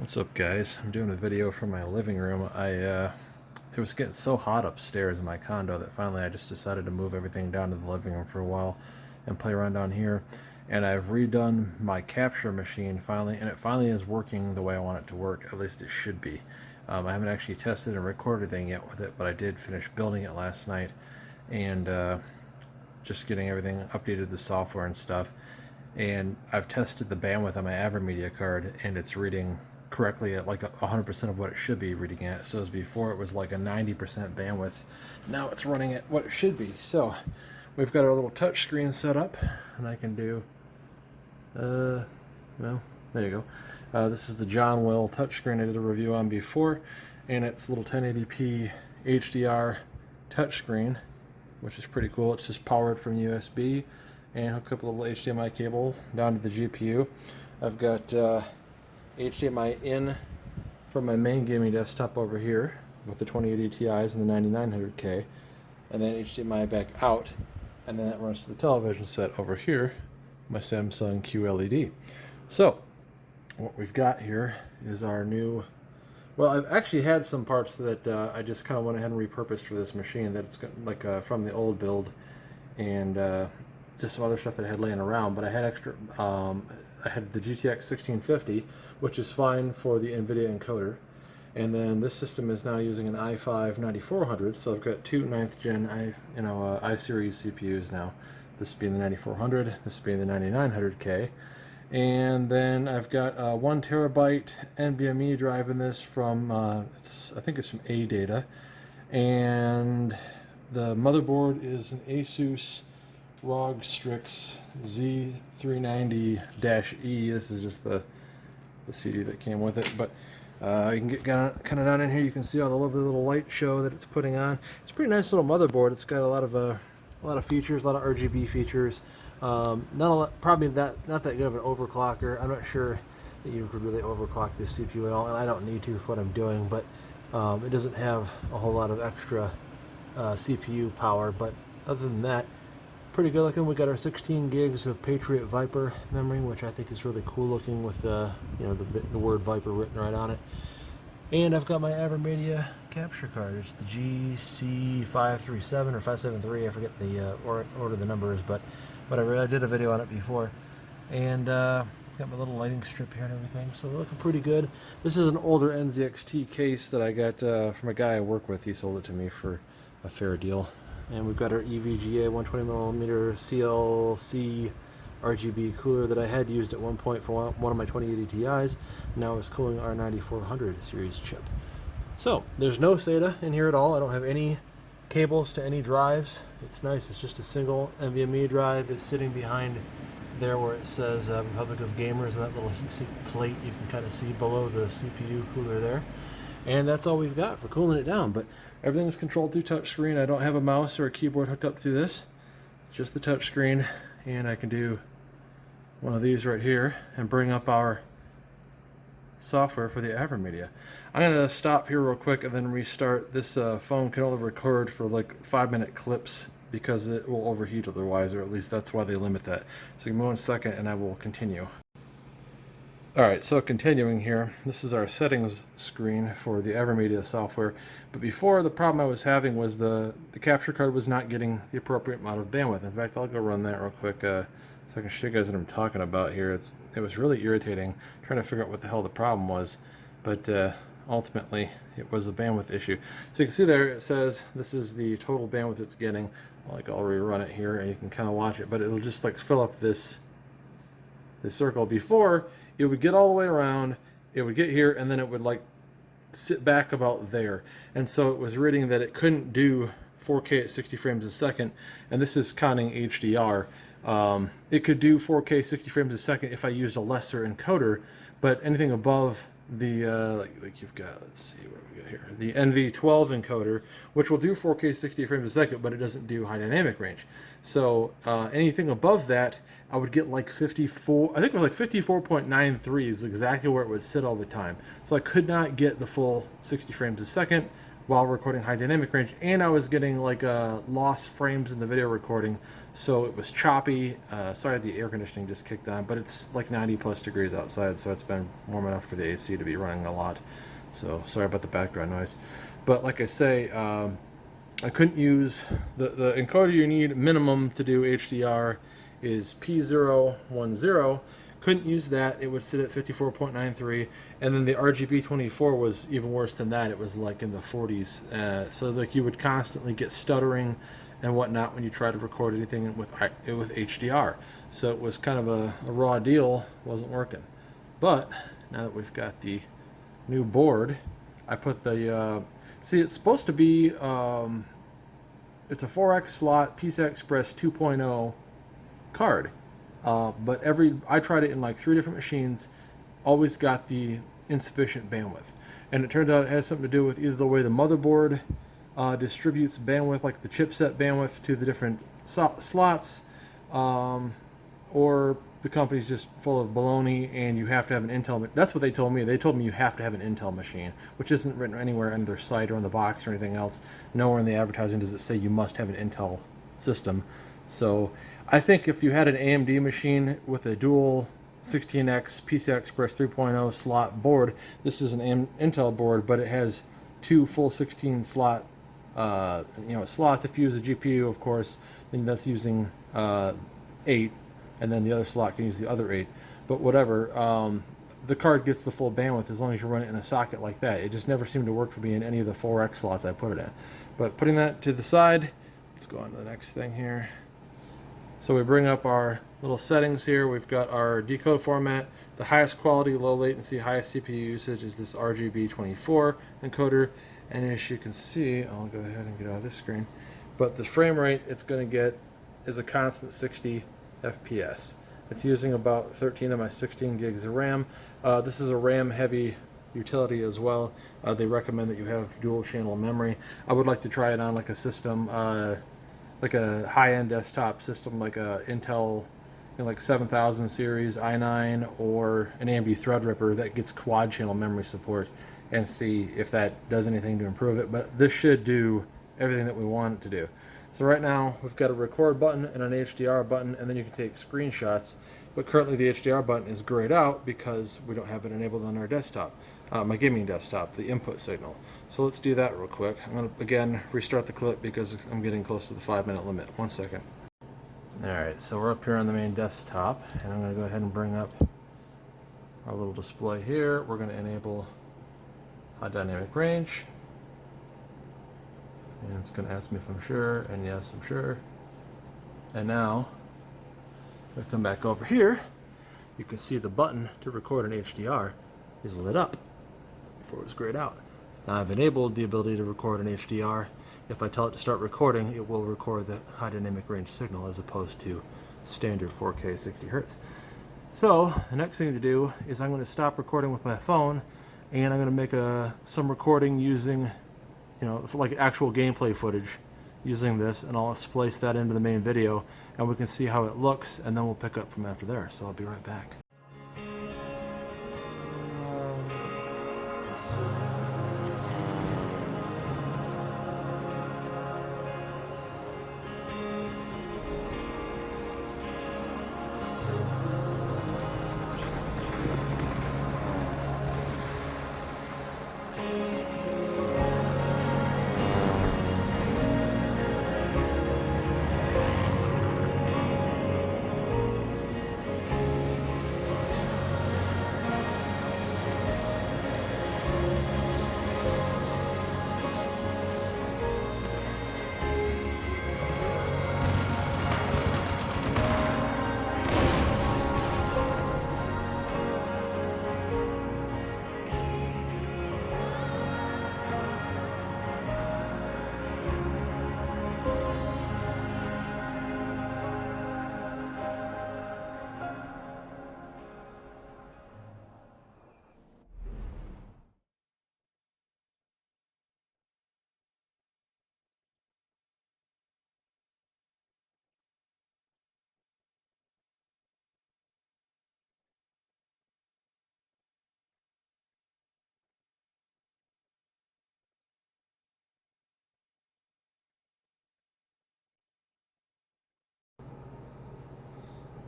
What's up, guys? I'm doing a video from my living room. It was getting so hot upstairs in my condo that finally I just decided to move everything down to the living room for a while and play around down here. And I've redone my capture machine finally, and it finally is working the way I want it to work. At least it should be. I haven't actually tested and recorded anything yet with it, but I did finish building it last night and just getting everything updated, the software and stuff. And I've tested the bandwidth on my AverMedia card, and it's reading correctly at like 100% of what it should be reading at. So as before it was like a 90% bandwidth. Now it's running at what it should be. So we've got our little touch screen set up, and I can do, well, there you go. This is the John Will touchscreen I did a review on before, and it's a little 1080p HDR touchscreen, which is pretty cool. It's just powered from USB and hooks up a little HDMI cable down to the GPU. I've got HDMI in from my main gaming desktop over here with the 2080 Ti's and the 9900K, and then HDMI back out, and then that runs to the television set over here, my Samsung QLED. So what we've got here is our new, well, I've actually had some parts that I just kind of went ahead and repurposed for this machine that it's got, like from the old build, and just some other stuff that I had laying around, but I had extra, I had the GTX 1650, which is fine for the NVIDIA encoder, and then this system is now using an i5 9400, so I've got two 9th gen i-series CPUs now, this being the 9400, this being the 9900K, and then I've got a 1 terabyte NVMe drive in this from, I think it's from AData, and the motherboard is an Asus ROG Strix Z390-E. This is just the CD that came with it, but you can get kind of down in here. You can see all the lovely little light show that it's putting on. It's a pretty nice little motherboard. It's got a lot of features, a lot of RGB features. Probably not that good of an overclocker. I'm not sure that you could really overclock this CPU at all, and I don't need to for what I'm doing. But it doesn't have a whole lot of extra CPU power. But other than that, pretty good looking. We got our 16 gigs of Patriot Viper memory, which I think is really cool looking with the word Viper written right on it. And I've got my AverMedia capture card. It's the GC537 or 573. I forget the order the numbers, but whatever. I did a video on it before, and got my little lighting strip here and everything. So they're looking pretty good. This is an older NZXT case that I got from a guy I work with. He sold it to me for a fair deal. And we've got our EVGA 120mm CLC RGB cooler that I had used at one point for one of my 2080 Ti's. Now it's cooling our 9400 series chip. So there's no SATA in here at all. I don't have any cables to any drives. It's nice. It's just a single NVMe drive. It's sitting behind there where it says Republic of Gamers, and that little heatsink plate you can kind of see below the CPU cooler there. And that's all we've got for cooling it down. But everything is controlled through touchscreen. I don't have a mouse or a keyboard hooked up through this. Just the touchscreen. And I can do one of these right here and bring up our software for the AverMedia. I'm going to stop here real quick and then restart. This phone can only record for like 5-minute clips because it will overheat otherwise, or at least that's why they limit that. So give me 1 second and I will continue. Alright, so continuing here, this is our settings screen for the AverMedia software. But before, the problem I was having was the capture card was not getting the appropriate amount of bandwidth. In fact, I'll go run that real quick so I can show you guys what I'm talking about here. It was really irritating trying to figure out what the hell the problem was. But ultimately, it was a bandwidth issue. So you can see there it says this is the total bandwidth it's getting. Like, I'll rerun it here and you can kind of watch it, but it'll just like fill up this circle. Before, it would get all the way around, it would get here, and then it would like sit back about there. And so it was reading that it couldn't do 4K at 60 frames a second, and this is counting HDR. It could do 4K 60 frames a second if I used a lesser encoder, but anything above the like you've got, let's see what we got here, the NV12 encoder, which will do 4K 60 frames a second, but it doesn't do high dynamic range. So anything above that, I would get like 54, I think it was like 54.93 is exactly where it would sit all the time. So I could not get the full 60 frames a second. while recording high dynamic range, and I was getting like lost frames in the video recording, so it was choppy. Sorry, the air conditioning just kicked on, but it's like 90 plus degrees outside, so it's been warm enough for the AC to be running a lot. So sorry about the background noise. But like I say, I couldn't use the encoder you need minimum to do HDR is P010. Couldn't use that. It would sit at 54.93, and then the RGB24 was even worse than that. It was like in the 40s. So like you would constantly get stuttering and whatnot when you try to record anything with HDR. So it was kind of a raw deal. Wasn't working. But now that we've got the new board, I put the see, it's supposed to be it's a 4x slot PCI Express 2.0 card. But I tried it in like 3 different machines, always got the insufficient bandwidth. And it turns out it has something to do with either the way the motherboard distributes bandwidth, like the chipset bandwidth to the different slots, or the company's just full of baloney and you have to have an Intel. That's what they told me. They told me you have to have an Intel machine, which isn't written anywhere on their site or on the box or anything else. Nowhere in the advertising does it say you must have an Intel system. So I think if you had an AMD machine with a dual 16X PCI Express 3.0 slot board, this is an Intel board, but it has 2 full 16 slot slots. If you use a GPU, of course, then that's using 8, and then the other slot can use the other 8. But whatever, the card gets the full bandwidth as long as you run it in a socket like that. It just never seemed to work for me in any of the 4X slots I put it in. But putting that to the side, let's go on to the next thing here. So we bring up our little settings here. We've got our decode format. The highest quality, low latency, highest CPU usage is this RGB24 encoder. And as you can see, I'll go ahead and get out of this screen. But the frame rate it's going to get is a constant 60 FPS. It's using about 13 of my 16 gigs of RAM. This is a RAM heavy utility as well. They recommend that you have dual channel memory. I would like to try it on like a system, like a high-end desktop system, like a Intel, like 7000 series i9 or an AMD Threadripper that gets quad channel memory support, and see if that does anything to improve it. But this should do everything that we want it to do. So right now we've got a record button and an HDR button, and then you can take screenshots. But currently the HDR button is grayed out because we don't have it enabled on our desktop, my gaming desktop, the input signal. So let's do that real quick. I'm going to again restart the clip because I'm getting close to the 5-minute limit. 1 second. Alright, so we're up here on the main desktop, and I'm going to go ahead and bring up our little display here. We're going to enable high dynamic range. And it's going to ask me if I'm sure, and yes, I'm sure. And now, if I come back over here, you can see the button to record an HDR is lit up before it was grayed out. Now I've enabled the ability to record an HDR. If I tell it to start recording, it will record the high dynamic range signal as opposed to standard 4K 60 Hz. So the next thing to do is I'm going to stop recording with my phone, and I'm going to make some recording using, like actual gameplay footage using this, and I'll splice that into the main video, and we can see how it looks, and then we'll pick up from after there. So I'll be right back.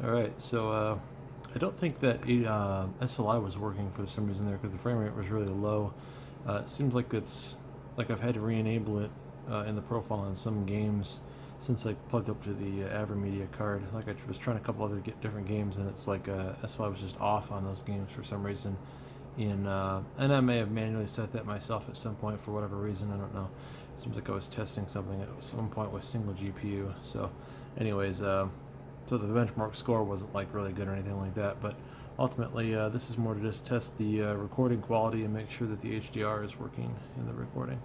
All right, so I don't think that SLI was working for some reason there because the frame rate was really low. It seems like it's like I've had to re-enable it in the profile on some games since I plugged up to the AverMedia card. Like I was trying a couple other different games, and it's like SLI was just off on those games for some reason. And I may have manually set that myself at some point for whatever reason. I don't know. It seems like I was testing something at some point with single GPU. So, anyways. So the benchmark score wasn't like really good or anything like that, but ultimately this is more to just test the recording quality and make sure that the HDR is working in the recording.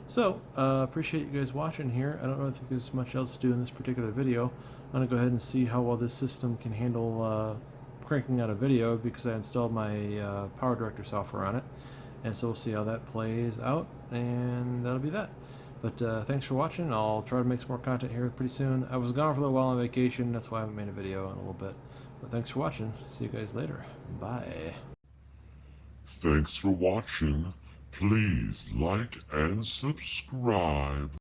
So appreciate you guys watching here. I don't really think there's much else to do in this particular video. I'm going to go ahead and see how well this system can handle cranking out a video because I installed my Power Director software on it. And so we'll see how that plays out, and that'll be that. But thanks for watching. I'll try to make some more content here pretty soon. I was gone for a little while on vacation. That's why I haven't made a video in a little bit. But thanks for watching. See you guys later. Bye. Thanks for watching. Please like and subscribe.